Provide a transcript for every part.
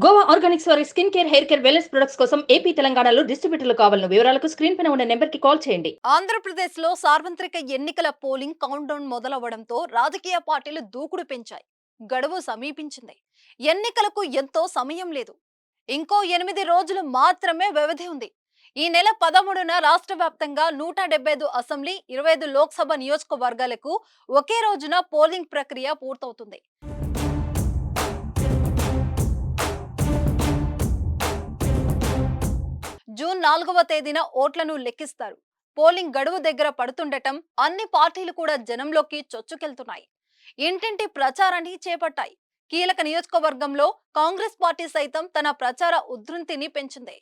Goa Organics వారి skin care, hair care, wellness products కోసం AP, తెలంగాణలో డిస్ట్రిబ్యూటర్లు కావాలను వివరాలకు స్క్రీన్ పైన ఉన్న నెంబర్కి కాల్ చేయండి. ఆంధ్రప్రదేశ్లో సార్వత్రిక ఎన్నికల పోలింగ్ కౌంట్డౌన్ మొదలవడంతో రాజకీయ పార్టీలు దూకుడు పెంచాయి. గడువు సమీపించింది. ఎన్నికలకు ఎంతో సమయం లేదు. ఇంకో 8 రోజులు మాత్రమే వ్యవధి ఉంది. ఈ నెల 13న రాష్ట్ర వ్యాప్తంగా 175 అసెంబ్లీ, 25 లోక్సభ నియోజకవర్గాలకు ఒకే రోజున పోలింగ్ ప్రక్రియ పూర్తవుతుంది. జూన్ 4వ తేదీన ఓట్లను లెక్కిస్తారు. పోలింగ్ గడువు దగ్గర పడుతుండటం అన్ని పార్టీలు కూడా జనంలోకి చొచ్చుకెళ్తున్నాయి. ఇంటింటి ప్రచారాన్ని చేపట్టాయి. కీలక నియోజకవర్గంలో కాంగ్రెస్ పార్టీ సైతం తన ప్రచార ఉధృతిని పెంచింది.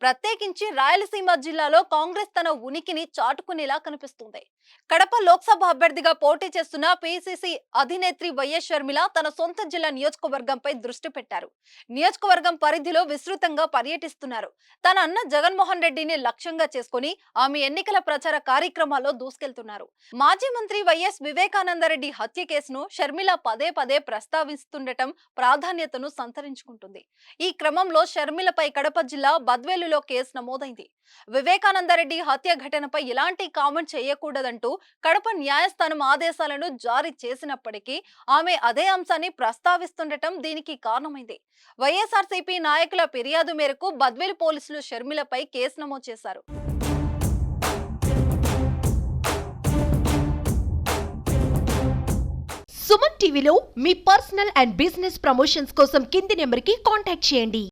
ప్రత్యేకించి రాయలసీమ జిల్లాలో కాంగ్రెస్ తన ఉనికిని చాటుకునేలా కనిపిస్తుంది. కడప లోక్సభ అభ్యర్థిగా పోటీ చేస్తున్న పిసిసి అధినేత్రి వైఎస్ షర్మిల తన సొంత జిల్లా నియోజకవర్గంపై దృష్టి పెట్టారు. నియోజకవర్గం పరిధిలో విస్తృతంగా పర్యటిస్తున్నారు. తన అన్న జగన్మోహన్ రెడ్డిని లక్ష్యంగా చేసుకుని ఆమె ఎన్నికల ప్రచార కార్యక్రమాల్లో దూసుకెళ్తున్నారు. మాజీ మంత్రి వైఎస్ వివేకానందరెడ్డి హత్య కేసును షర్మిల పదే పదే ప్రస్తావిస్తుండటం ప్రాధాన్యతను సంతరించుకుంటుంది. ఈ క్రమంలో షర్మిలపై కడప జిల్లా బద్వేలులో కేసు నమోదైంది. వివేకానందరెడ్డి హత్య ఘటనపై ఎలాంటి కామెంట్ చేయకూడదంటూ కడప న్యాయస్థానం ఆదేశాలను జారీ చేసినప్పటికీ ఆమె అదే అంశాన్ని ప్రస్తావిస్తుండటం దీనికి కారణమైంది. వైఎస్ఆర్సీపీ నాయకుల ఫిర్యాదు మేరకు బద్వేలు పోలీసులు షర్మిలపై కేసు నమోదు చేశారు. సుమన్ టీవీలో మీ పర్సనల్ అండ్ బిజినెస్ ప్రమోషన్స్ కోసం కింది నెంబర్కి కాంటాక్ట్ చేయండి.